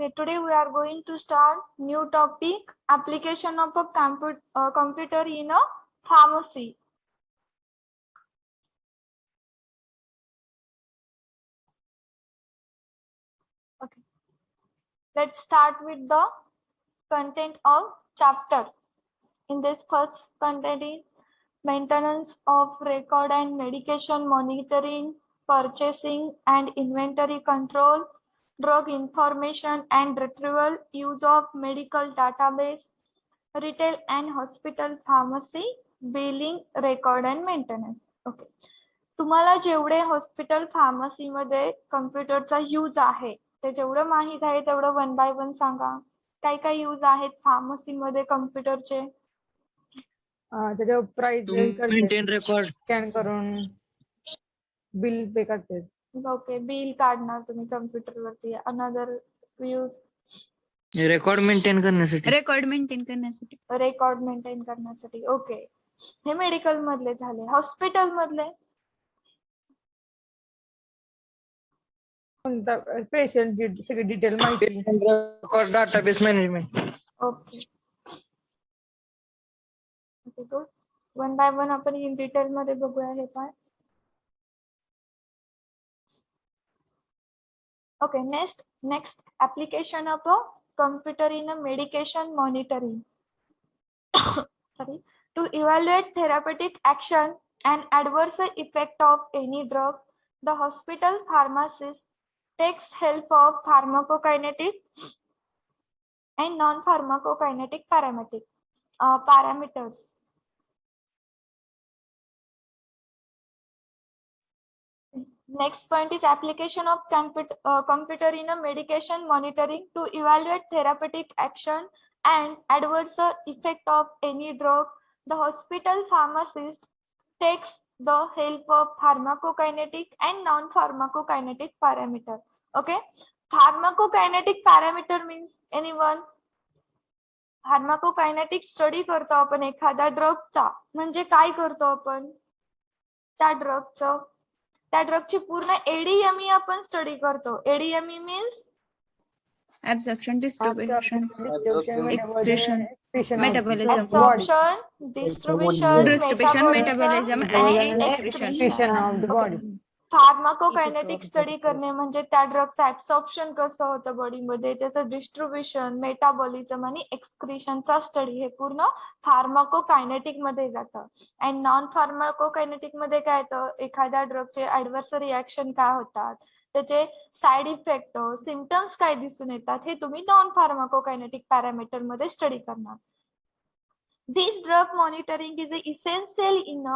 Okay, today we are going to start new topic, application of a computer in a pharmacy. Okay, let's start with the content of chapter. In this first content is maintenance of record and medication monitoring, purchasing and inventory control, drug information and retrieval, use of medical database, retail and hospital pharmacy, billing, record and maintenance. Okay, तुम्हाला जेवढे hospital pharmacy मध्ये कम्प्युटरचा use आहे ते जेवढं माहित आहे तेवढं वन बाय वन सांगा. काय काय यूज आहेत फार्मसी मध्ये कम्प्युटरचे? त्याच्यावर प्राइस मेंटेन रेकॉर्ड स्कॅन करून बिल पे करते. ओके, बिल काढणार तुम्ही कम्प्युटर वरती. अनदर यूज रेकॉर्ड मेंटेन करण्यासाठी रेकॉर्ड मेंटेन करण्यासाठी. ओके, हे मेडिकल मधले झाले. हॉस्पिटल मधले पेशंट सगळी डिटेल माहिती. Record database management. Okay okay, good. One by one आपण इन डिटेल मध्ये बघूया हे काय. Okay, next application of a computer in a medication monitoring. Sorry, to evaluate therapeutic action and adverse effect of any drug, the hospital pharmacist takes help of pharmacokinetic and non-pharmacokinetic parameters. Next point is application of computer in a medication monitoring to evaluate therapeutic action and adverse effect of any drug. The hospital pharmacist takes the help of pharmacokinetic and non-pharmacokinetic parameter. Okay, pharmacokinetic parameter means anyone? Pharmacokinetic study करतो आपण एखाद्या ड्रगचा, म्हणजे काय करतो आपण? त्या ड्रगची पूर्ण ADME आपण स्टडी करतो. ADME means absorption, distribution, excretion, metabolism. absorption, distribution, metabolism and and excretion of the body. Pharmacokinetic study करणे म्हणजे त्या ड्रगचं ऍब्सॉर्प्शन कसं होतं बॉडीमध्ये, त्याचं डिस्ट्रीब्युशन, मेटाबॉलिझम आणि एक्सक्रिशनचा स्टडी, हे पूर्ण फार्माकोकायनेटिक मध्ये जातं. अँड नॉन फार्माकोकायनेटिक मध्ये काय येतं? एखाद्या ड्रगचे ऍडव्हर्स रिॲक्शन काय होतात, त्याचे साइड इफेक्ट, सिम्पटम्स काय दिसून येतात, हे तुम्ही नॉन फार्माकोकायनेटिक पॅरामीटर मध्ये स्टडी करणार. This drug monitoring is essential in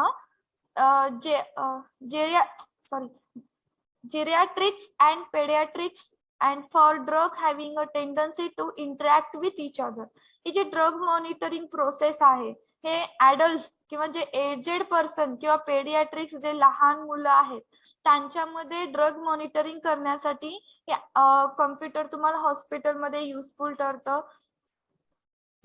geriatrics and pediatrics and for drug having a tendency to interact with each other. ही जी ड्रग मॉनिटरिंग प्रोसेस आहे हे ऍडल्ट किंवा जे एजेड पर्सन किंवा पेडियाट्रिक्स जे लहान मुलं आहेत त्यांच्यामध्ये ड्रग मॉनिटरिंग करण्यासाठी कम्प्युटर तुम्हाला हॉस्पिटलमध्ये युजफुल ठरतं.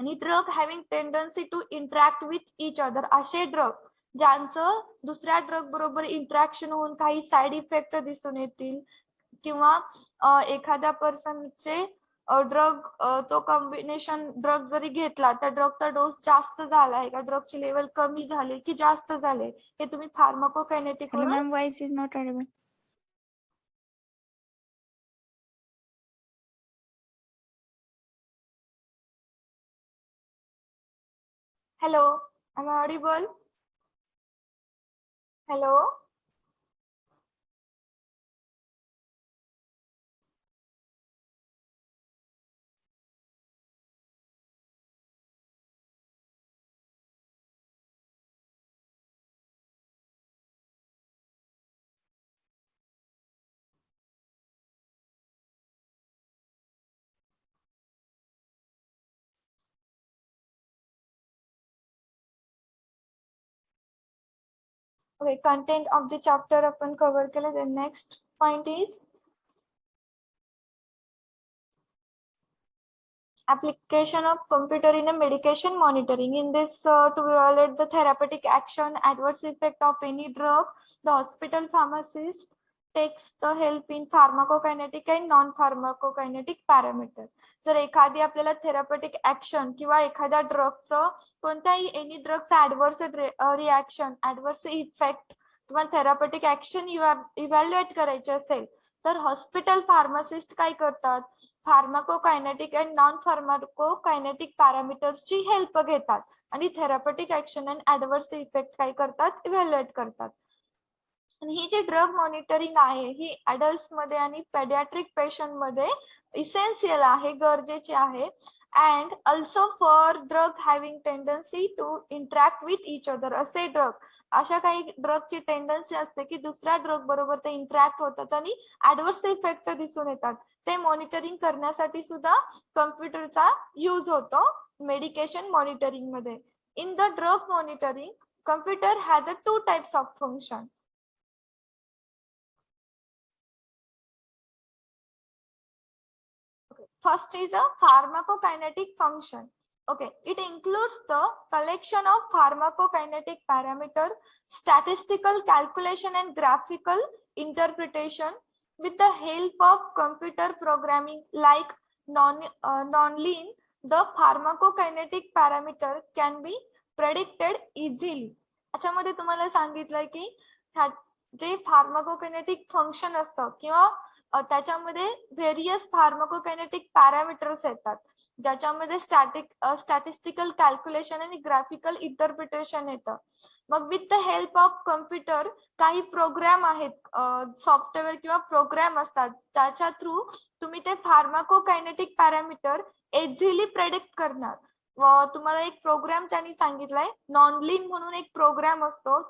आणि drug having tendency to interact with each other, असे ड्रग ज्यांचं दुसऱ्या ड्रग बरोबर इंटरॅक्शन होऊन काही साइड इफेक्ट दिसून येतील, किंवा एखाद्या पर्सनचे ड्रग तो कॉम्बिनेशन ड्रग जरी घेतला त्या ड्रगचा डोस जास्त झाला, एका ड्रगची लेवल कमी झाली की जास्त झाले, हे तुम्ही फार्माकोकायनेटिक Ma'am, voice is not audible. Hello, am I audible? Hello, okay, content of the chapter आपण कव्हर केलं. The next point is application of computer in a medication monitoring. In this, to evaluate the therapeutic action, adverse effect of any drug, the hospital pharmacist takes the help in pharmacokinetic and non-pharmacokinetic parameter. जर एखादी आपल्याला थेरपेटिक action किंवा एखाद्या ड्रगचं कोणत्याही any ड्रगचा adverse reaction, adverse effect किंवा therapeutic action evaluate करायचे असेल तर हॉस्पिटल फार्मासिस्ट काय करतात, फार्माकोकायनेटिक अँड नॉन फार्माकोकायनेटिक पॅरामीटर्सची हेल्प घेतात आणि थेरपेटिक ऍक्शन अँड ऍडव्हर्स इफेक्ट काय करतात, इव्हॅल्युएट करतात. आणि ही जी ड्रग मॉनिटरिंग आहे ही अडल्ट मध्ये आणि पेडियाट्रिक पेशंट मध्ये इसेन्शियल आहे, गरजेची आहे. And also for drug having tendency to interact with each other. असे ड्रग, अशा काही ड्रगची टेंडन्सी असते की दुसऱ्या ड्रग बरोबर ते इंटरॅक्ट होतात आणि ऍडव्हर्स इफेक्ट दिसून येतात. ते मॉनिटरिंग करण्यासाठी सुद्धा कम्प्युटरचा यूज होतो मेडिकेशन मॉनिटरिंग मध्ये. In the drug monitoring computer has a two types of function. Okay. First is a pharmacokinetic function. Okay, it includes the collection of pharmacokinetic parameter, statistical calculation and graphical interpretation with the help of computer programming like nonlinear. The pharmacokinetic parameter can be predicted easily. याच्यामध्ये तुम्हाला सांगितलंय की जे फार्माकोकायनेटिक function असतं किंवा त्याच्यामध्ये various फार्माकोकायनेटिक parameters येतात ज्याच्यामध्ये स्टॅटिस्टिकल कॅल्क्युलेशन आणि ग्राफिकल इंटरप्रिटेशन येतं. मग with the help of computer काही प्रोग्राम आहेत, सॉफ्टवेअर किंवा प्रोग्राम असतात त्याच्या थ्रू तुम्ही ते फार्माकोकायनेटिक पॅरामीटर इझिली प्रेडिक्ट करणार. तुम्हाला एक प्रोग्राम त्यांनी सांगितलाय, नॉनलिन म्हणून एक प्रोग्राम असतो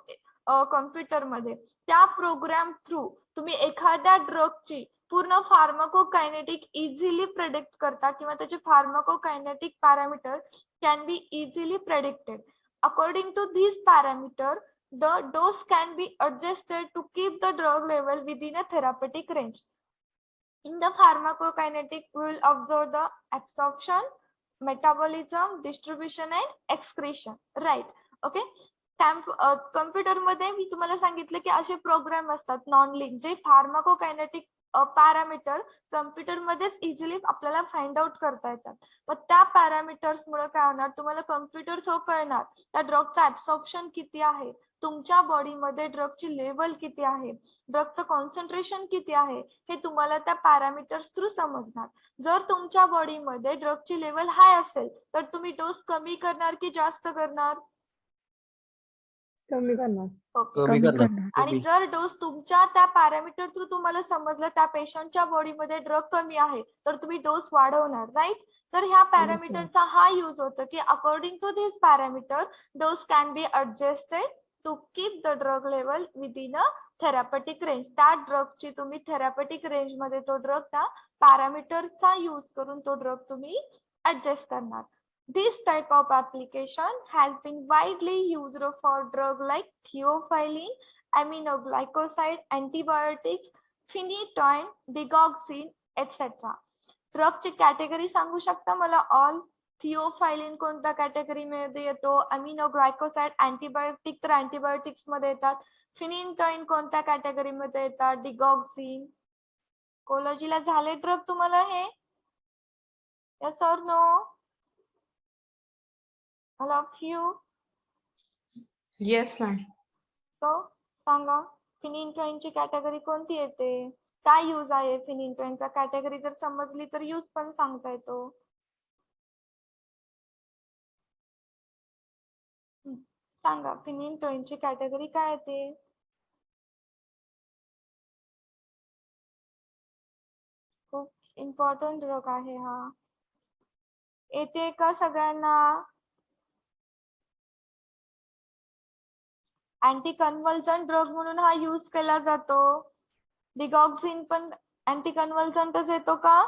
कम्प्युटर मध्ये. त्या प्रोग्राम थ्रू तुम्ही एखाद्या ड्रगची पूर्ण फार्माकोकायनेटिक इझिली प्रेडिक्ट करता किंवा त्याचे pharmacokinetic parameter can be easily predicted. According to this parameter the dose can be adjusted to keep the drug level within a therapeutic range. In the pharmacokinetic, we will observe the absorption, metabolism, distribution and excretion. Right? Okay. Computer मध्ये मी तुम्हाला सांगितलं की असे programme असतात नॉनलिंक जे फार्माकोकायनेटिक parameter computer मध्येच easily आपल्याला find out करता येतात. व त्या पॅरामीटर्स मुळे काय होणार, तुम्हाला कम्प्युटर थ्रू कळणार त्या ड्रगचं ऍब्सॉर्प्शन किती आहे, तुमच्या बॉडीमध्ये ड्रगची लेवल किती आहे, ड्रगचं कॉन्सन्ट्रेशन किती आहे, हे तुम्हाला त्या पॅरामीटर्स थ्रू समजणार. जर तुमच्या बॉडीमध्ये ड्रगची लेवल हाय असेल तर तुम्ही डोस कमी करणार की जास्त करणार? कमी करणार. आणि जर डोस तुमच्या त्या पॅरामीटर थ्रू तुम्हाला समजलं त्या पेशंटच्या बॉडीमध्ये ड्रग कमी आहे तर तुम्ही डोस वाढवणार. राईट? तर ह्या पॅरामीटरचा हा यूज होतो की according to this parameter dose can be adjusted to keep the drug level within a therapeutic range. त्या ड्रगची तुम्ही थेरपेटिक रेंज मध्ये तो ड्रग त्या पॅरामीटरचा यूज करून तो ड्रग तुम्ही ऍडजस्ट करणार. This type of application has been widely used for drugs like theophylline, aminoglycoside, antibiotics, phenytoin, digoxin, etc. ड्रगची कॅटेगरी सांगू शकता मला? ऑल. थिओफायलिन कोणत्या कॅटेगरी मध्ये येतो? अमिनोग्लायकोसाइड अँटीबायोटिक तर अँटीबायोटिक्स मध्ये येतात. फिनिटॉइन कोणत्या कॅटेगरी मध्ये येतात? डिगॉक्सिन. कोलॉजीला झाले ड्रग तुम्हाला हे? Yes or no? All of you? Yes ma'am. So सांगा फिनिटॉइनची कॅटेगरी कोणती येते? काय यूज आहे फिनिटॉइनचा? कॅटेगरी जर समजली तर यूज पण सांगता येतो. सांगा फिनिटॉइनची कॅटेगरी काय येते? खूप इम्पॉर्टंट ड्रग आहे हा. येते का सगळ्यांना? अँटी कन्व्हल्जंट ड्रग म्हणून हा यूज केला जातो. डिगॉक्सिन पण अँटी कन्व्हल्जंटच येतो का?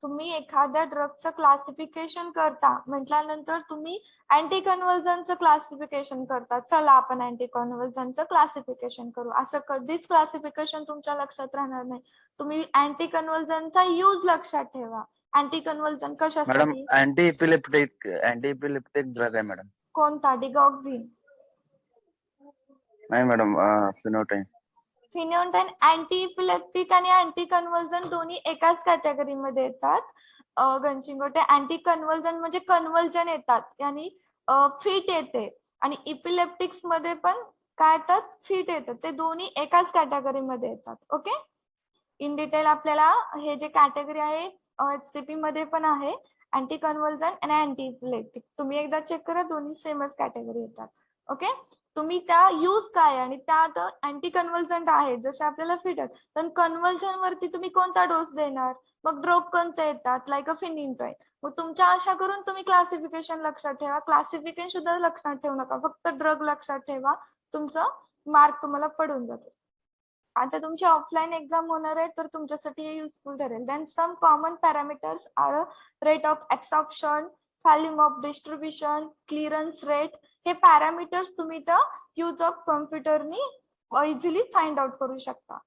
तुम्ही एखाद्या ड्रगचं क्लासिफिकेशन करता म्हटल्यानंतर तुम्ही अँटी कन्व्हल्जंटचं क्लासिफिकेशन करता. चला आपण अँटी कन्व्हल्जंटचं क्लासिफिकेशन करू, असं कधीच क्लासिफिकेशन तुमच्या लक्षात राहणार नाही. तुम्ही अँटी कन्व्हल्जंटचा यूज लक्षात ठेवा. अँटी कन्व्हल्जंट मॅडम कशासाठी? अँटी इपिलेप्टिक ड्रग आहे मॅडम. कोणता? डिगॉक्सिन? नाही मॅडम, फिनोटाईन. फिनोल्फाइन अँटी इपिलेप्टिक आणि अँटी कन्व्हल्जन दोन्ही एकाच कॅटेगरीमध्ये येतात. गंचिंगोटे अँटी कन्व्हल्जन म्हणजे कन्व्हल्जन येतात आणि फिट येते आणि इपिलेप्टिक्स मध्ये पण काय येतात फिट येतात. ते दोन्ही एकाच कॅटेगरीमध्ये येतात. ओके, इन डिटेल आपल्याला हे जे कॅटेगरी आहे HCP मध्ये पण आहे अँटी कन्व्हल्जन आणि अँटी इपिलेप्टिक. तुम्ही एकदा चेक करा, दोन्ही सेमच कॅटेगरी येतात. ओके, तुम्ही त्या यूज काय आणि त्यात अँटी कन्व्हल्जंट आहे जसे आपल्याला फिट आहेत, पण कन्व्हल्जन वरती तुम्ही कोणता डोस देणार, मग ड्रॉप कोणते येतात लाईक अ फिनिटॉइन. मग तुमच्या आशा करून तुम्ही क्लासिफिकेशन लक्षात ठेवा. क्लासिफिकेशन सुद्धा लक्षात ठेवू नका, फक्त ड्रग लक्षात ठेवा, तुमचं मार्क तुम्हाला पडून जातो. आता तुमची ऑफलाईन एक्झाम होणार आहे तर तुमच्यासाठी हे युजफुल ठरेल. Then some common parameters are rate of absorption, volume of distribution, clearance rate. हे पॅरामीटर्स तुम्ही तर यूज ऑफ कॉम्प्युटरनी इझिली फाइंड आउट करू शकता.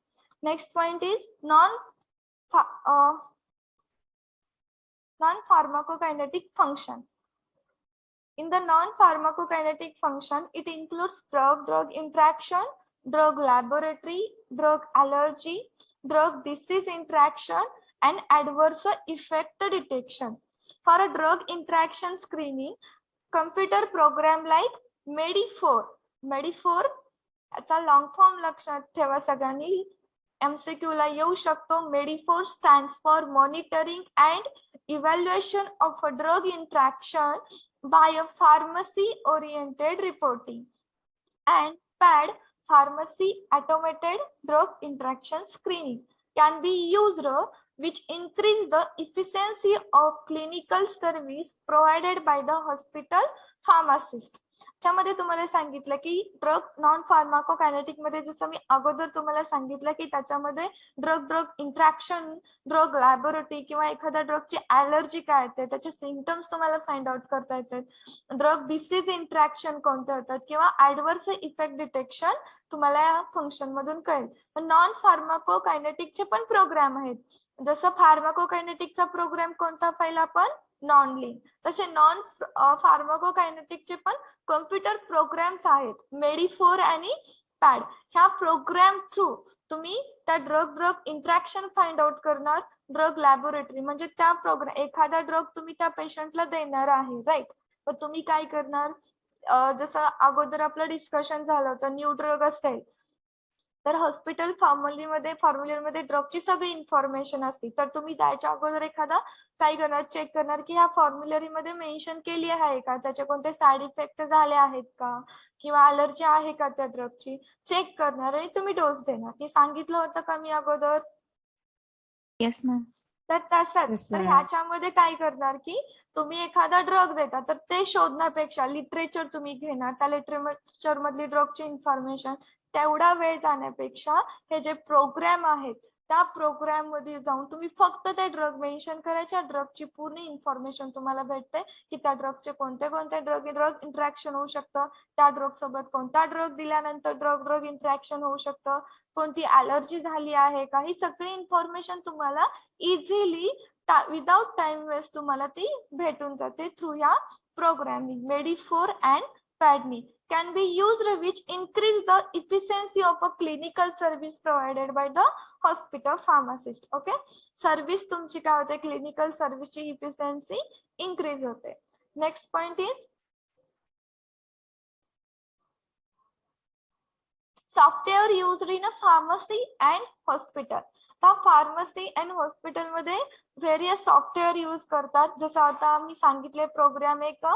Next point is non-pharmacokinetic function. In the non-pharmacokinetic function, it includes drug-drug interaction, drug laboratory, drug allergy, drug disease interaction, and adverse effect detection. For a drug interaction screening, computer program like MEDI4 याचा long form लक्षात ठेवा सगळ्यांनी, MCQ ला येऊ शकतो. MEDI4 stands for monitoring and evaluation of a drug interaction by a pharmacy oriented reporting, and PAD, pharmacy automated drug interaction screening, can be used which increase the efficiency of clinical service provided by the hospital pharmacist. त्यामध्ये तुम्हाला सांगितलं की drug non फार्माकोकायनेटिक मध्ये जसं मी अगोदर तुम्हाला सांगितलं की त्याच्यामध्ये ड्रग इंट्रॅक्शन, ड्रग लॅबोरेटरी किंवा एखाद्या ड्रगची ॲलर्जी काय येते, त्याचे सिम्पटम्स तुम्हाला फाइंड आउट करता येतात, ड्रग डिसीज इंट्रॅक्शन कोणते होतात किंवा ऍडव्हर्स इफेक्ट डिटेक्शन तुम्हाला या फंक्शन मधून कळेल. नॉन फार्माकोकायनेटिकचे पण प्रोग्राम आहेत. जसं फार्माकोकायनेटिकचा प्रोग्राम कोणता पहिला पण नॉन लिंक, तसे नॉन फार्माकोकायनेटिकचे पण कॉम्प्युटर प्रोग्राम्स आहेत MEDI4 आणि PAD. ह्या प्रोग्राम थ्रू तुम्ही त्या ड्रग इंट्रॅक्शन फाइंड आउट करणार. ड्रग लॅबोरेटरी म्हणजे त्या प्रोग्राम एखादा ड्रग तुम्ही त्या पेशंटला देणार आहे, राईट. तर तुम्ही काय करणार, जसं अगोदर आपलं डिस्कशन झालं होतं, न्यू ड्रग असेल तर हॉस्पिटल फॉर्म्युलरमध्ये ड्रगची सगळी इन्फॉर्मेशन असते. तर तुम्ही त्याच्या अगोदर एखादा काय करणार, चेक करणार की ह्या फॉर्म्युलरी मध्ये मेन्शन केली आहे का, त्याचे कोणते साइड इफेक्ट झाले आहेत का किंवा अलर्जी आहे का त्या ड्रगची, चेक करणार आणि तुम्ही डोस देणार. हे सांगितलं होतं का मी अगोदर? Yes, ma'am. तर तसंच Yes, तर ma'am. ह्याच्यामध्ये काय करणार की तुम्ही एखादा ड्रग देता तर ते शोधण्यापेक्षा लिटरेचर तुम्ही घेणार, त्या लिटरेचर मधली ड्रगची इन्फॉर्मेशन, तेवढा वेळ जाण्यापेक्षा हे जे प्रोग्राम आहेत त्या प्रोग्राम मध्ये जाऊन तुम्ही फक्त ते ड्रग मेन्शन करायच्या, ड्रगची पूर्ण इन्फॉर्मेशन तुम्हाला भेटते की त्या ड्रगचे कोणते ड्रग इंट्रॅक्शन होऊ शकतं, त्या ड्रग सोबत कोणता ड्रग दिल्यानंतर ड्रग इंट्रॅक्शन होऊ शकतं, कोणती ॲलर्जी झाली आहे का, ही सगळी इन्फॉर्मेशन तुम्हाला इझिली विदाउट टाइम वेस्ट तुम्हाला ती भेटून जाते थ्रू या programming MEDI4 and PAD. Can be used which increase the efficiency of a clinical service provided by the hospital pharmacist. Okay, service तुमची काय होते, क्लिनिकल सर्व्हिसची इफिशियन्सी इन्क्रीज होते. Next point is software used in a pharmacy and hospital. तर pharmacy and hospital मध्ये various software use करतात. जसं आता मी सांगितले प्रोग्राम एक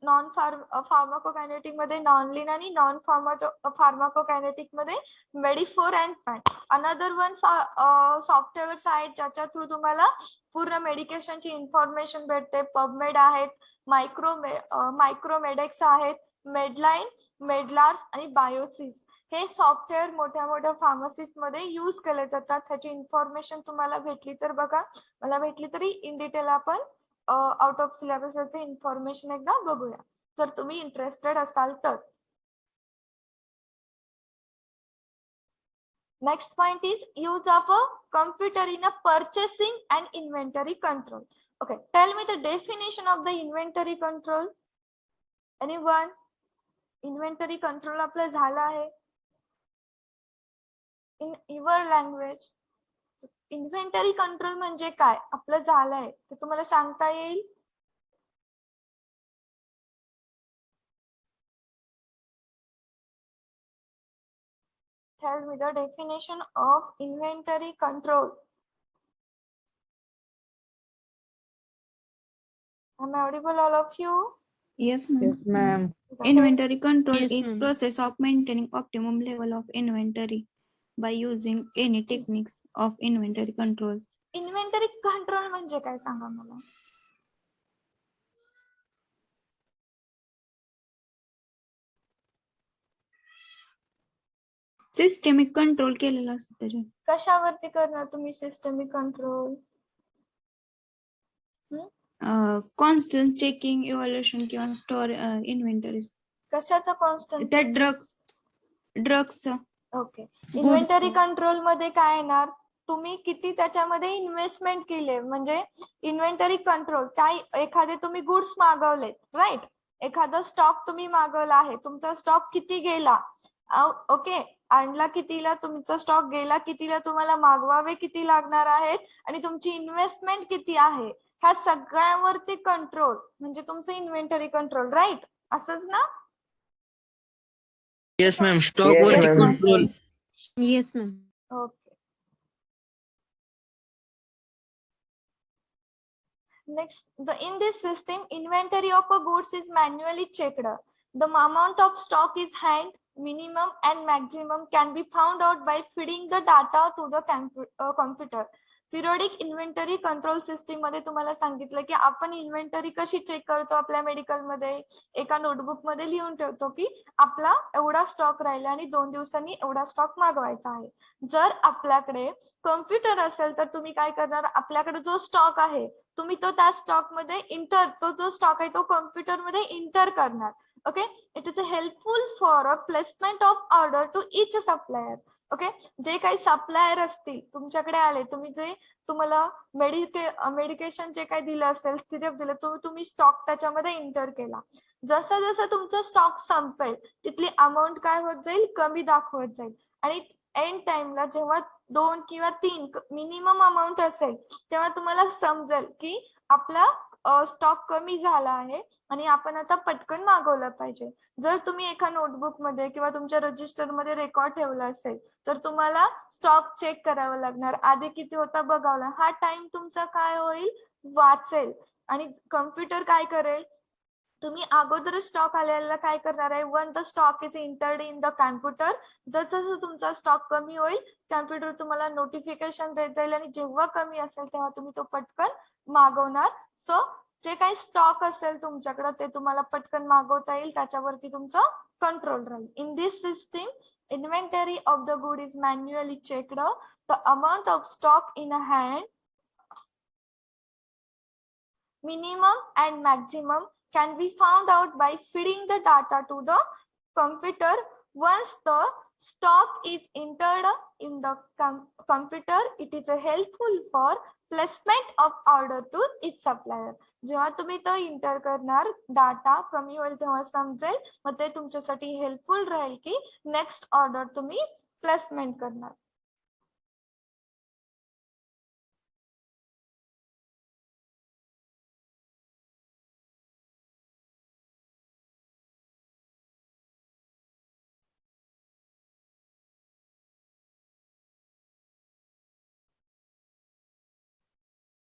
नॉन फार्माकोकायनेटिक मध्ये नॉनलिन आणि नॉन फार्माकोकायनेटिक मध्ये MEDI4 and PAD. Another one software आहेत ज्याच्या थ्रू तुम्हाला पूर्ण मेडिकेशनची इन्फॉर्मेशन भेटते. पबमेड आहेत, मायक्रोमेडेक्स आहेत, मेडलाईन, मेडलार्स आणि बायोसिस. हे सॉफ्टवेअर मोठ्या फार्मसीज मध्ये यूज केले जातात. त्याची इन्फॉर्मेशन तुम्हाला भेटली तर बघा, मला भेटली तरी इन डिटेल आपण आउट ऑफ सिलेबसचे इन्फॉर्मेशन एकदा बघूया जर तुम्ही इंटरेस्टेड असाल तर. Next point is use of a computer in a purchasing and inventory control. Okay, tell me the definition of the inventory control. Anyone? Inventory control आपलं झालं आहे. In your language. Inventory control म्हणजे काय, आपलं झालंय ते तुम्हाला सांगता येईल? Tell me the definition of inventory control. Am I audible, all of you? Yes, ma'am. Yes, ma'am. Inventory control Yes, is ma'am. process of maintaining optimum level of inventory by using any techniques of inventory controls. Inventory control म्हणजे काय सांगा मला. Systemic control केलेला असतो त्याच्यात. कशावरती करणार तुम्ही systemic control? Constant checking, evaluation किंवा store inventories. कशाचं कॉन्स्टंट? त्या ड्रग्स ओके. इन्व्हेंटरी कंट्रोल मध्ये काय येणार, तुम्ही किती त्याच्यामध्ये इन्व्हेस्टमेंट केले, म्हणजे इन्व्हेंटरी कंट्रोल काय, एखादे तुम्ही गुड्स मागवलेत, राईट, एखादा स्टॉक तुम्ही मागवला आहे, तुमचा स्टॉक किती गेला, ओके, आणला कितीला, तुमचा स्टॉक गेला कितीला, तुम्हाला मागवावे किती लागणार आहेत, आणि तुमची इन्व्हेस्टमेंट किती आहे, ह्या सगळ्यावरती कंट्रोल म्हणजे तुमचं इन्व्हेंटरी कंट्रोल, राईट, असंच ना? Yes, ma'am. Stock Yes, वरती ma'am. control. Yes, ma'am. Okay. Next, in this system, inventory of a goods is manually checked. The amount of stock is hand, minimum and maximum can be found out by feeding the data to the computer. Periodic inventory control system मध्ये तुम्हाला सांगितलं की आपण inventory कशी check करतो, आपल्या medical मध्ये एका नोटबुक मध्ये लिहून ठेवतो की आपला एवढा स्टॉक राहिला आणि 2 दिवसांनी एवढा स्टॉक मागवायचा आहे. जर आपल्याकडे कम्प्युटर असेल तर तुम्ही काय करणार, आपल्याकडे जो स्टॉक आहे तुम्ही तो त्या स्टॉक मध्ये तो जो स्टॉक आहे तो कम्प्युटर मध्ये इंटर करणार. Okay, it is helpful for a placement of order to each supplier. Okay, जे काही सप्लायर असतील तुमच्याकडे आले, तुम्ही जे तुम्हाला मेडिकेशन जे काही दिलं असेल, सिरप दिलं, तुम्ही स्टॉक त्याच्यामध्ये इंटर केला. जसं जसं तुमचा स्टॉक संपेल तिथली अमाऊंट काय होत जाईल, कमी दाखवत जाईल, आणि एंड टाइमला जेव्हा 2 किंवा 3 मिनिमम अमाऊंट असेल तेव्हा तुम्हाला समजेल की आपला स्टॉक कमी झाला आहे आणि आपण आता पटकन मागवलं पाहिजे. जर तुम्ही एका नोटबुक मध्ये किंवा तुमच्या रजिस्टर मध्ये रेकॉर्ड ठेवला असेल तर तुम्हाला स्टॉक चेक करावा लागणार, आधी किती होता बघावला, हा टाइम तुमचा काय होईल, वाचेल. आणि कम्प्युटर काय करेल, तुम्ही अगोदर स्टॉक आलेला काय करणार आहे, one the stock is entered in the computer, जसं तुमचा स्टॉक कमी होईल कम्प्युटर तुम्हाला नोटिफिकेशन देत जाईल आणि जेव्हा कमी असेल तेव्हा तुम्ही तो पटकन मागवणार. सो जे काही स्टॉक असेल तुमच्याकडे ते तुम्हाला पटकन मागवता येईल, त्याच्यावरती तुमचं कंट्रोल राहील. In this system inventory of the good is manually checked. The amount of stock in a hand, minimum and maximum can be found out by feeding the data to the computer. Once the stock is entered in the computer, it is helpful for placement of order to its supplier. जेव्हा तुम्ही तो inter करणार, data कमी होईल तेव्हा समजेल, मग ते तुमच्यासाठी हेल्पफुल राहील की नेक्स्ट ऑर्डर तुम्ही प्लेसमेंट करणार.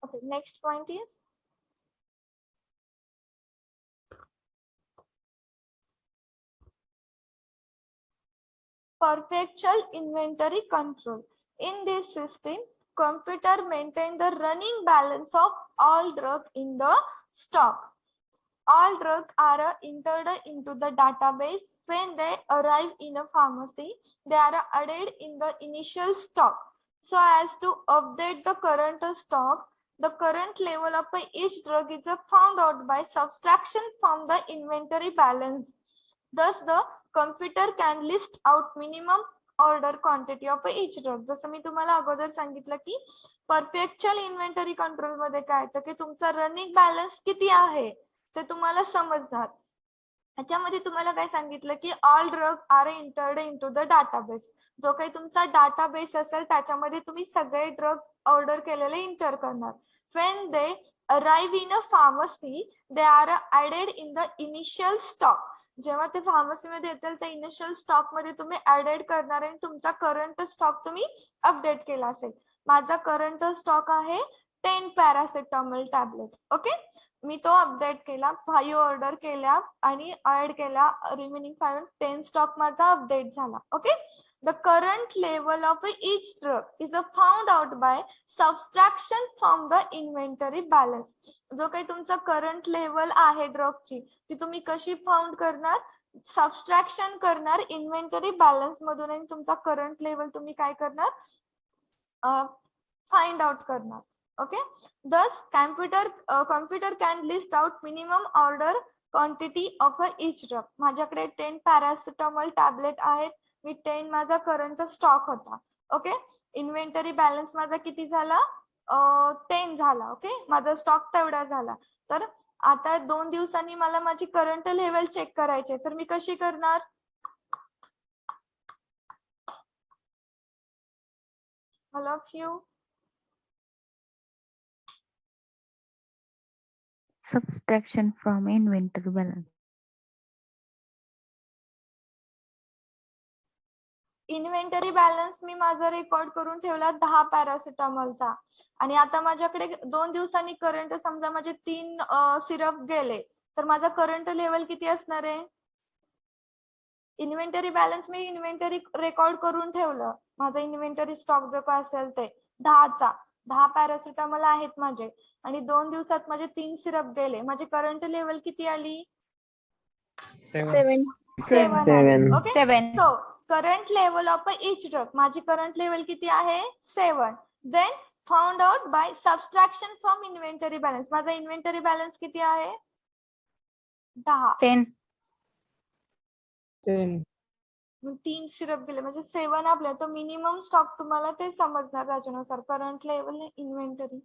Okay, next point is perpetual inventory control. In this system, computer maintain the running balance of all drugs in the stock. All drugs are entered into the database. When they arrive in a pharmacy, they are added in the initial stock so as to update the current stock. The current level of each drug is found out by subtraction from the inventory balance. Thus, the computer can list out minimum order quantity of each drug. जसं मी तुम्हाला अगोदर सांगितलं की परपेच्युअल inventory control मध्ये काय येतं की तुमचा रनिंग बॅलन्स किती आहे ते तुम्हाला समजणार. ह्याच्यामध्ये तुम्हाला काय सांगितलं की all drug are entered into the database. जो काही तुमचा डाटाबेस असेल त्याच्यामध्ये तुम्ही सगळे ड्रग ऑर्डर केलेले इंटर करणार. When they arrive in a pharmacy they are added in the initial stock. जेव्हा ते फार्मसीमध्ये येतील त्या इनिशियल स्टॉक मध्ये तुम्ही ऍडेड करणार आणि तुमचा करंट स्टॉक तुम्ही अपडेट केला असेल. माझा करंट स्टॉक आहे 10 पॅरासिटामॉल टॅबलेट. ओके, मी तो अपडेट केला, 5 ऑर्डर केल्या आणि ऍड केला, रिमेनिंग 5 10 स्टॉक माझा अपडेट झाला. Okay, the current level of each drug is found out by subtraction from the inventory balance. जो काही तुमचा करंट लेवल आहे ड्रगची ती तुम्ही कशी फाउंड करणार? सबस्ट्रॅक्शन करणार इन्व्हेंटरी बॅलन्स मधून आणि तुमचा करंट लेवल तुम्ही काय करणार? फाइंड आउट करणार. Okay, thus computer can list out minimum order quantity of each drug. माझ्याकडे 10 पॅरासिटामॉल टॅबलेट आहेत, मी 10 माझा करंट स्टॉक होता. ओके, इन्व्हेंटरी बॅलन्स माझा किती झाला? 10 झाला. ओके, माझा स्टॉक तेवढा झाला. तर आता 2 दिवसांनी मला माझी करंट लेवल चेक करायचे, तर मी कशी करणार? All of you Subtraction from inventory balance. Inventory balance मी माझा रेकॉर्ड करून ठेवला 10 पॅरासिटामॉलचा आणि आता माझ्याकडे 2 दिवसांनी करंट समजा माझे 3 सिरप गेले, तर माझा करंट लेवल किती असणार आहे? इन्व्हेंटरी बॅलन्स मी इन्व्हेंटरी रेकॉर्ड करून ठेवलं, माझा इन्व्हेंटरी स्टॉक जो काय असेल ते 10 पॅरासिटामॉल आहेत माझे आणि 2 दिवसात माझे 3 सिरप गेले, माझी करंट लेवल किती आली? 7. 7. Okay, 7. So current level of each drug, माझी करंट लेवल किती आहे? 7. Then found out by subtraction from inventory balance. माझा इन्व्हेंटरी बॅलन्स किती आहे? 10. 10. 10. 3 सिरप गेले म्हणजे 7 आपल्या. तर मिनिमम स्टॉक तुम्हाला ते समजणार त्याच्यानुसार current level inventory.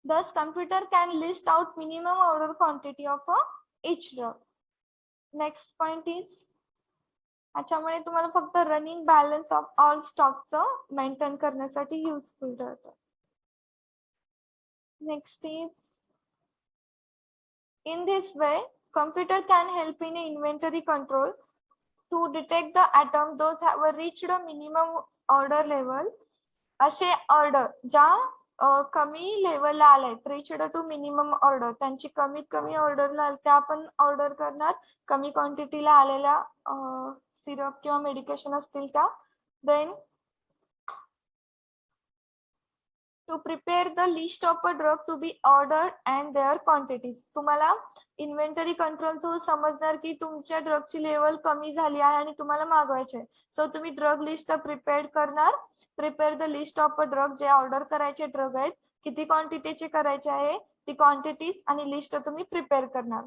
Thus, computer can list out minimum order quantity of each drug. Next point is, याच्यामुळे तुम्हाला फक्त रनिंग बॅलन्स ऑफ ऑल स्टॉकचं मेंटेन करण्यासाठी युजफुल ठरतं. Next is, in this way, computer can help in inventory control to detect the atom those have reached a minimum order level. असे order ज्या कमी लेवलला आलेत, रिच्ड टू मिनिमम ऑर्डर, त्यांची कमीत कमी ऑर्डरला त्या आपण ऑर्डर करणार कमी क्वांटिटीला आलेल्या सिरप किंवा मेडिकेशन असतील त्या. Then to prepare the list of a drug to be ordered and their quantities. तुम्हाला इन्व्हेंटरी कंट्रोल थ्रू समजणार की तुमच्या ड्रगची लेवल कमी झाली आहे आणि तुम्हाला मागवायचे, सो तुम्ही ड्रग लिस्ट प्रिपेअर करणार. Prepare the list of a drug, जे ऑर्डर करायचे ड्रग आहेत किती क्वांटिटीचे करायचे आहे ती क्वांटिटीज आणि लिस्ट तुम्ही प्रिपेअर करणार.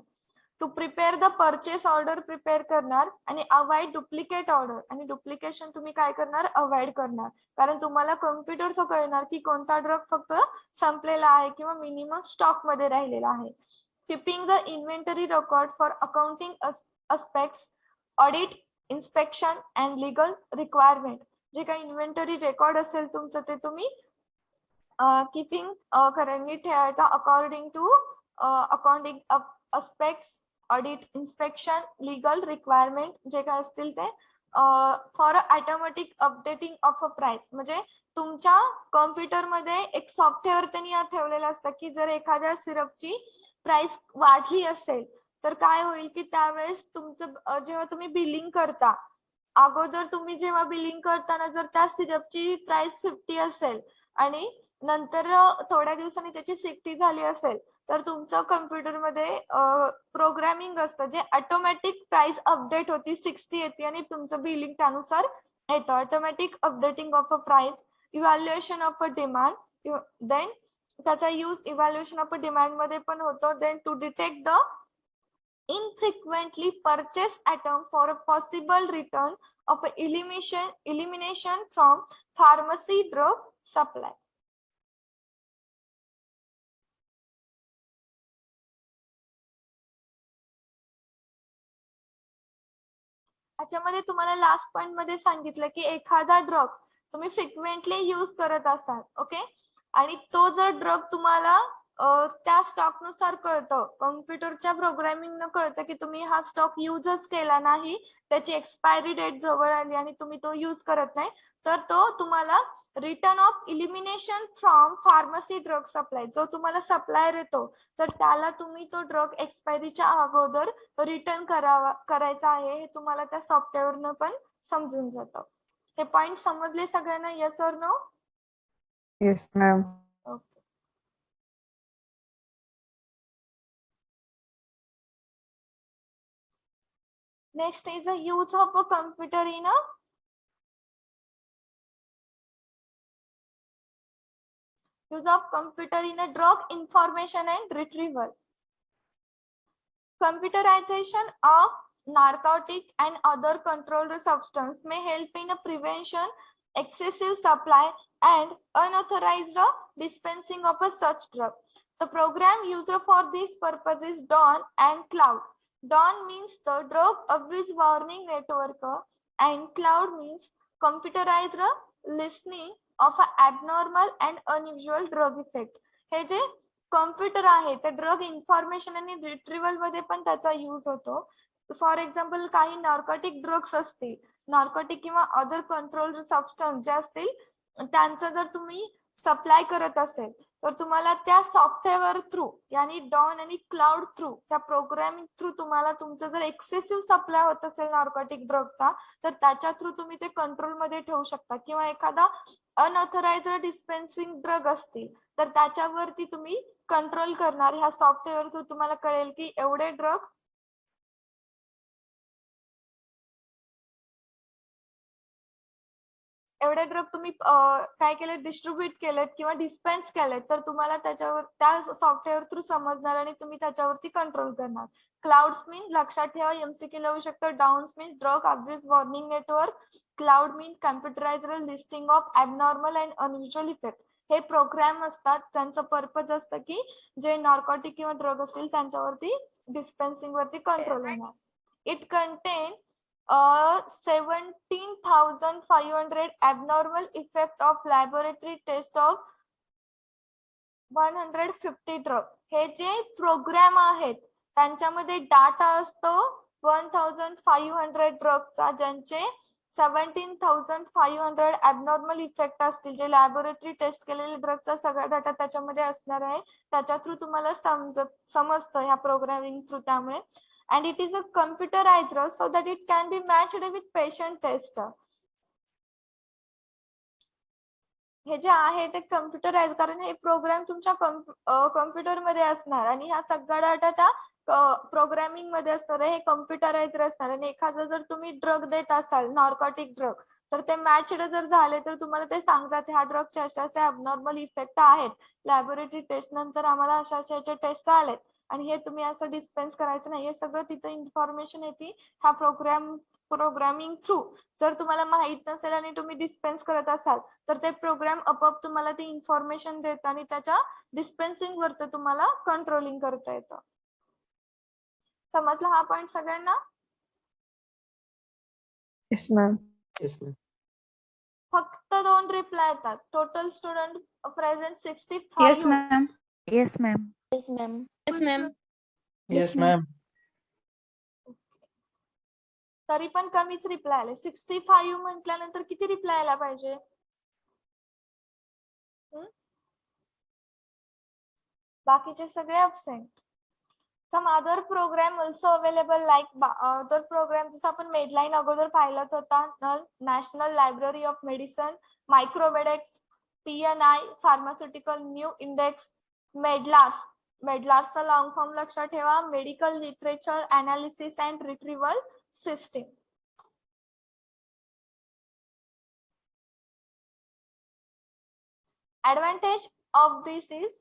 To prepare the purchase order prepare करणार आणि अवॉइड डुप्लिकेट ऑर्डर, आणि डुप्लिकेशन तुम्ही काय करणार? अवॉइड करणार, कारण तुम्हाला कॉम्प्युटरचं कळणार की कोणता ड्रग फक्त संपलेला आहे किंवा मिनिमम स्टॉक मध्ये राहिलेला आहे. Keeping the inventory record for accounting aspects, audit, inspection and legal requirement. जे काही इन्व्हेंटरी रेकॉर्ड असेल तुमचं ते तुम्ही कीपिंग करंटली ठेवायचा according to accounting aspects, audit, inspection, legal requirement जे काय असतील ते. For automatic updating of a price, म्हणजे तुमच्या कॉम्प्युटरमध्ये एक सॉफ्टवेअर त्यांनी ठेवलेलं असतं की जर एखाद्या सिरपची प्राइस वाढली असेल तर काय होईल की त्यावेळेस तुमचं जेव्हा तुम्ही बिलिंग करता, अगोदर तुम्ही जेव्हा बिलिंग करताना जर त्या सिरपची प्राइस 50 असेल आणि नंतर थोड्या दिवसांनी त्याची 60 झाली असेल तर तुमचं कम्प्युटरमध्ये प्रोग्रामिंग असतं जे ऑटोमॅटिक प्राइस अपडेट होती, 60 येते आणि तुमचं बिलिंग त्यानुसार येतं. Automatic updating of a price, evaluation of a demand, then त्याचा use evaluation of a demand मध्ये पण होतो. Then to detect the infrequently purchase atom for a possible return of a elimination from pharmacy drug supply. याच्यामध्ये तुम्हाला last point मध्ये सांगितलं की एखादा ड्रग तुम्ही फ्रिक्वेंटली यूज करत असाल, ओके, आणि तो जर ड्रग तुम्हाला त्या स्टॉक नुसार कळतं, कॉम्प्युटरच्या प्रोग्रामिंग न कळतं की तुम्ही हा स्टॉक यूजच केला नाही, त्याची एक्सपायरी डेट जवळ आली आणि तुम्ही तो यूज करत नाही, तर तो तुम्हाला return of elimination from pharmacy drug supply, जो तुम्हाला सप्लायर येतो तर त्याला तुम्ही तो ड्रग एक्सपायरीच्या अगोदर रिटर्न करायचा आहे, हे तुम्हाला त्या सॉफ्टवेअरनं पण समजून जातं. हे पॉइंट समजले सगळ्यांना? Yes or no? Yes, ma'am. Okay. Next is the use of a computer in a drug information and retrieval. Computerization of narcotic and other controlled substance may help in a prevention, excessive supply and unauthorized dispensing of a such drug. The program used for this purpose is DAWN and Cloud. DAWN means the Drug Abuse Warning Network and Cloud means computerized listening of an abnormal and unusual drug effect. हे जे computer आहे ते drug information आणि retrieval मध्ये पण त्याचा use होतो. For example काही नार्कोटिक ड्रग्स असतील, नार्कोटिक किंवा अदर कंट्रोल्ड सबस्टन्स जे असतील, त्यांचं जर तुम्ही सप्लाय करत असेल तर तुम्हाला त्या सॉफ्टवेअर थ्रू यानी डॉन आणि क्लाउड थ्रू, त्या प्रोग्रामिंग थ्रू तुम्हाला तुमचं जर एक्सेसिव्ह सप्लाय होत असेल नार्कोटिक ड्रगचा तर त्याच्या थ्रू तुम्ही ते कंट्रोल मध्ये ठेवू शकता, किंवा एखादा अनऑथराइज्ड डिस्पेन्सिंग ड्रग असतील तर त्याच्यावरती तुम्ही कंट्रोल करणार. ह्या सॉफ्टवेअर थ्रू तुम्हाला कळेल की एवढे ड्रग तुम्ही काय केले, डिस्ट्रीब्यूट केलेत किंवा डिस्पेन्स केलेत तर तुम्हाला त्याच्यावर त्या सॉफ्टवेअर थ्रू समजणार आणि तुम्ही त्याच्यावरती कंट्रोल करणार. क्लाउड्स मीन लक्षात ठेवा, एमसीक्यू लावू शकतो. Downs mean drug abuse warning network. Cloud mean computerised listing of abnormal and unusual effect. हे प्रोग्राम असतात ज्यांचं पर्पज असतं की जे नार्कोटिक किंवा ड्रग असतील त्यांच्यावरती डिस्पेन्सिंग वरती कंट्रोल होणार. It content 17,500 abnormal effect of laboratory test of 150 drug. हे जे प्रोग्राम आहेत त्यांच्यामध्ये डाटा असतो 1,500 ड्रगचा, ज्यांचे 17,500 abnormal इफेक्ट असतील, जे लॅबोरेटरी टेस्ट केलेले ड्रगचा सगळा डाटा त्याच्यामध्ये असणार आहे. त्याच्या थ्रू तुम्हाला समजतं ह्या प्रोग्रामिंग थ्रू. त्यामुळे and it is a computerized so that it can be matched with patient test. हे जे आहे ते कम्प्युटराइज, कारण हे प्रोग्राम तुमच्या कम्प्युटर मध्ये असणार आणि हा सगळा डाटा त्या प्रोग्रामिंग मध्ये असणार आहे. हे कम्प्युटराइज असणार आणि एखादा जर तुम्ही ड्रग देत असाल नार्कोटिक ड्रग तर ते मॅचड जर झाले तर तुम्हाला ते सांगतात ह्या ड्रगचे अशा असे अबनॉर्मल इफेक्ट आहेत, लॅबोरेटरी टेस्ट नंतर आम्हाला अशा अशा टेस्ट आलेत आणि हे तुम्ही असं डिस्पेन्स करायचं नाही. हे सगळं तिथं इन्फॉर्मेशन येते ह्या प्रोग्रामिंग थ्रू. जर तुम्हाला माहित नसेल आणि तुम्ही डिस्पेन्स करत असाल तर ते प्रोग्राम आपोआप तुम्हाला ती इन्फॉर्मेशन देत आणि त्याच्या डिस्पेन्सिंग वरती तुम्हाला कंट्रोलिंग करता येतं. समजला हा पॉइंट सगळ्यांना? Yes, ma'am. फक्त 2 रिप्लाय येतात. Total student present 65. Yes, ma'am. Yes, ma'am. Yes, ma'am. Yes, ma'am. तरी पण कमीच रिप्लाय आले. 65 म्हटल्यानंतर किती रिप्लाय आला पाहिजे? बाकीचे सगळे absent. Some other program also available like other program जसं आपण मेडलाईन अगोदर पाहिलाच होता, National Library of Medicine, Micromedex, PNI pharmaceutical new index, मेडलार्सचा लॉंग फॉर्म लक्षात ठेवा, medical literature analysis and retrieval system. Advantage of this is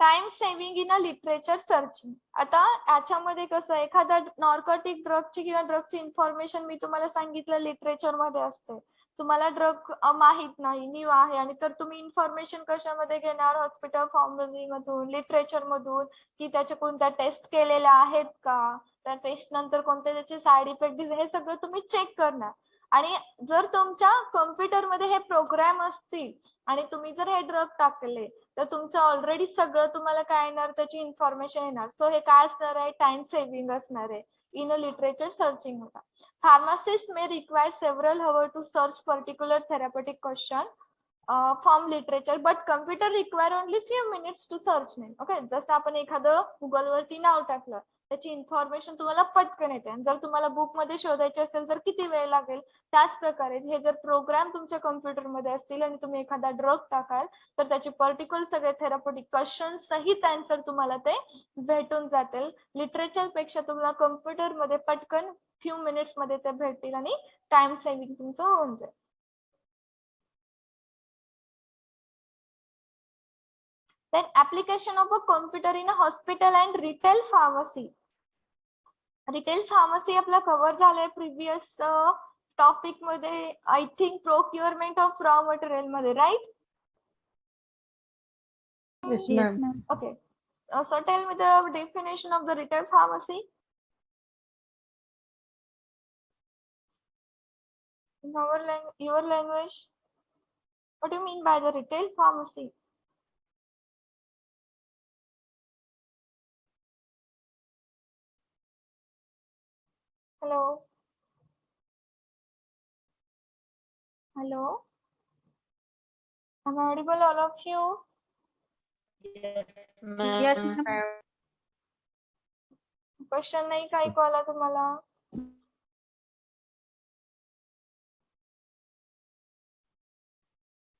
time saving in a literature searching. आता याच्यामध्ये कसं एखादा नॉर्कोटिक ड्रगची किंवा ड्रगची इन्फॉर्मेशन मी तुम्हाला सांगितलं लिटरेचर मध्ये असते. तुम्हाला ड्रग माहित नाही, न्यू आहे, आणि तर तुम्ही इन्फॉर्मेशन कशामध्ये घेणार? हॉस्पिटल फार्मसी मधून, लिटरेचर मधून, की त्याच्या कोणत्या टेस्ट केलेल्या आहेत का, त्या टेस्ट नंतर कोणते त्याचे साईड इफेक्ट, हे सगळं तुम्ही चेक करणार. आणि जर तुमच्या कॉम्प्युटरमध्ये हे प्रोग्राम असतील आणि तुम्ही जर हे ड्रग टाकले तर तुमचं ऑलरेडी सगळं तुम्हाला काय येणार? त्याची इन्फॉर्मेशन येणार. सो हे काय असणार आहे? टाइम सेव्हिंग असणार आहे इन अ लिटरेचर सर्चिंग होता. Pharmacists may require several hours to search particular therapeutic question from literature, but computer require only few minutes to search name. Okay, जसं आपण एखादं गुगल वरती नाव टाकलं त्याची इन्फॉर्मेशन तुम्हाला पटकन येते, आणि जर तुम्हाला बुक मध्ये शोधायचे असेल तर किती वेळ लागेल? त्याच प्रकारे हे जर प्रोग्राम तुमच्या कॉम्प्युटर मध्ये असतील आणि तुम्ही एखादा ड्रग टाकाल तर त्याचे पर्टिक्युलर सगळे थेरapeutic क्वेश्चन सहित आन्सर तुम्हाला ते भेटून जातील. लिटरेचर पेक्षा तुम्हाला कॉम्प्युटर मध्ये पटकन फ्यू मिनिट्स मध्ये ते भेटतील आणि टाइम सेव्हिंग तुमचं होऊन जाईल. Then application of a computer in a hospital and retail pharmacy. Retail pharmacy आपला कव्हर झालाय प्रिव्हियस टॉपिक मध्ये, I think procurement of raw material मध्ये, right? Yes, Yes, ma'am. ma'am. Okay. So tell me the definition of the retail pharmacy. In your language, what do you mean by the retail pharmacy? Hello? Hello? Am I audible, all of you? Yes, ma'am. Question नाही का ऐकू आला तुम्हाला?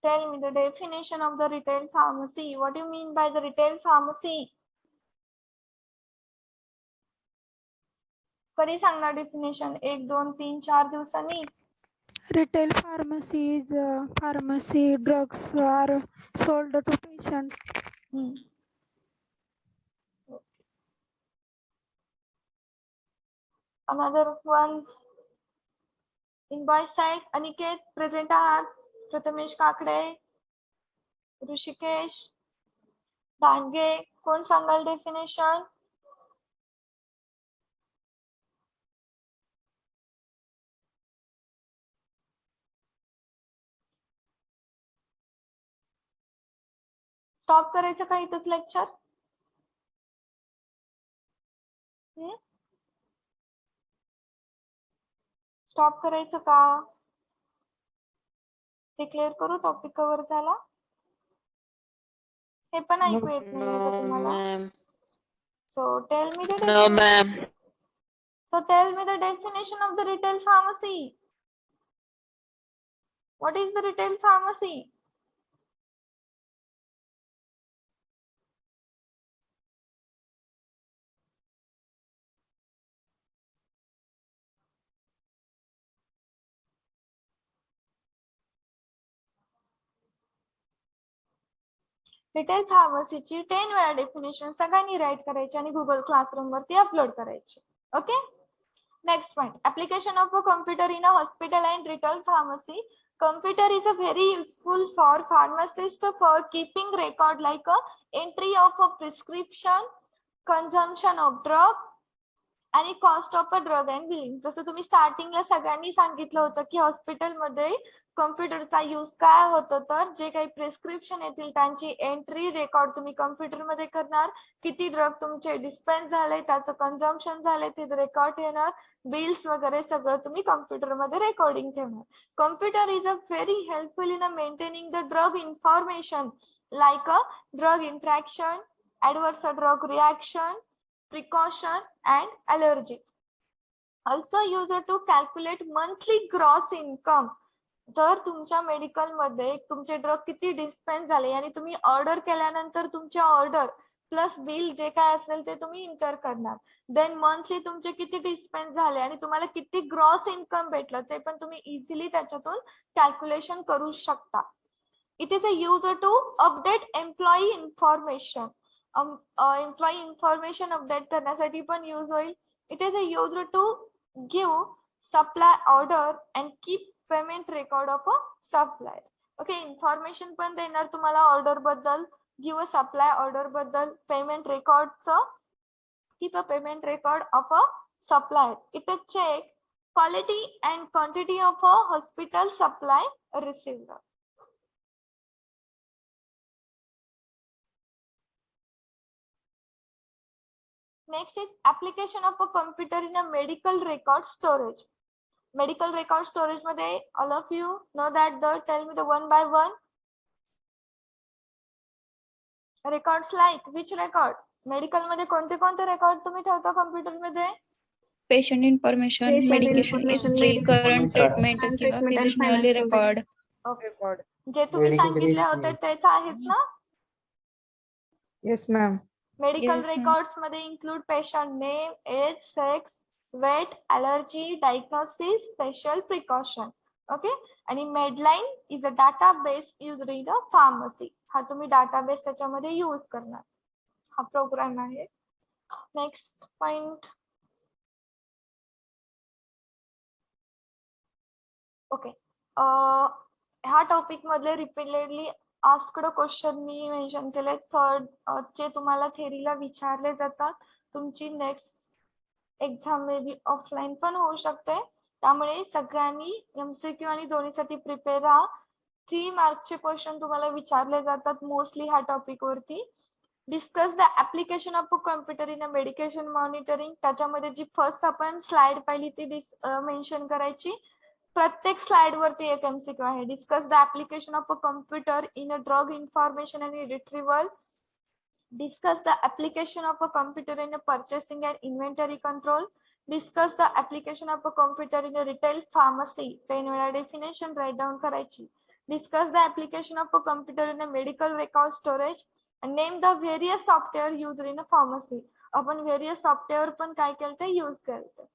Tell me the definition of the retail pharmacy. What do you mean by the retail pharmacy? कधी सांगणार definition? 1, 2, 3, 4 दिवसांनी? Retail pharmacy is a pharmacy. Drugs are sold to patients. Another one. Invoice side, Aniket present आहात? प्रथमेश काकडे, ऋषिकेश दांडगे, कोण सांगाल definition? Stop करायचं का इथंच lecture? Stop करायचं का? हे क्लिअर करू? टॉपिक कव्हर झाला? हे पण ऐकू येत नाहीये का तुम्हाला? ma'am. So tell me the No, ma'am. So tell me the definition of the retail pharmacy. What is the retail pharmacy? Retail फार्मसीची 10 वेळा डेफिनेशन सगळ्यांनी राईट करायची आणि गुगल क्लासरूम वरती अपलोड करायची. Okay. Next point, application of a computer in a hospital and retail pharmacy. Computer is a very useful for pharmacist for keeping record like a entry of a prescription, consumption of drug आणि cost of a drug and billing. जसं तुम्ही स्टार्टिंगला सगळ्यांनी सांगितलं होतं की हॉस्पिटलमध्ये कॉम्प्युटरचा use काय होतो, तर जे काही प्रिस्क्रिप्शन येतील त्यांची एंट्री रेकॉर्ड तुम्ही कॉम्प्युटरमध्ये करणार, किती ड्रग तुमचे डिस्पेन्स झाले, त्याचं कन्झम्पशन झाले ते रेकॉर्ड येणार, बिल्स वगैरे सगळं तुम्ही कॉम्प्युटरमध्ये रेकॉर्डिंग ठेवणार. Computer is a very helpful in maintaining the drug information like a drug interaction, adverse drug reaction, precaution and allergies. Also used to calculate monthly gross income. जर तुमच्या मेडिकल मध्ये तुमचे ड्रग किती डिस्पेन्स झाले आणि तुम्ही ऑर्डर केल्यानंतर तुमच्या ऑर्डर प्लस बिल जे काय असेल ते तुम्ही इंटर करणार. देन मंथली तुमचे किती डिस्पेन्स झाले आणि तुम्हाला किती ग्रॉस इन्कम भेटलं ते पण तुम्ही इझिली त्याच्यातून कॅल्क्युलेशन करू शकता. It is a use to update employee information. Employee information update करण्यासाठी पण यूज होईल. It is use to give supply order and keep payment record of a supplier. Okay, information पण देणार तुम्हाला ऑर्डर बद्दल, गिव्ह सप्लाय ऑर्डर बद्दल, payment रेकॉर्डचं, keep a payment record of a supplier. It check quality and quantity of a hospital supply received. Next is application of a computer in a medical record storage. Medical record storage मध्ये all of you know that. Tell me the one by one. Records like which record? Medical मध्ये कोणते कोणते record तुम्ही ठेवता computer मध्ये? Patient information, medication history, current treatment किंवा फिजिशियनल record. Record. जे तुम्ही सांगितले होते तेच आहेत ना? Yes, ma'am. Medical Yes, ma'am. Records मध्ये include patient name, age, sex, weight, allergy, diagnosis, special precaution. Okay, आणि Medline is a database used in a pharmacy. हा तुम्ही डाटाबेस त्याच्यामध्ये यूज करणार. हा प्रोग्राम आहे. Next point. ओके, ह्या topic मधले रिपीटेडली आस्क्ड क्वेश्चन मी मेन्शन केले. थर्ड जे तुम्हाला थेरीला विचारले जातात. तुमची next exam may be offline पण होऊ शकते, त्यामुळे सगळ्यांनी MCQ आणि दोन्हीसाठी प्रिपेअर राहा. 3 मार्कचे क्वेश्चन तुम्हाला विचारले जातात मोस्टली ह्या टॉपिक वरती. Discuss the application of a computer in a medication monitoring. त्याच्यामध्ये जी फर्स्ट आपण स्लाइड पाहिली ती मेन्शन करायची. प्रत्येक स्लाइड वरती एक MCQ आहे. Discuss the application of a computer in a drug information आणि retrieval. Discuss the application of a computer in a purchasing and inventory control. Discuss the application of a computer in a retail pharmacy. 10 वेळा definition write down करायची. Discuss the application of a computer in a medical record storage. And name the various software used in a pharmacy. आपण various software पण काय केलं ते use करतो.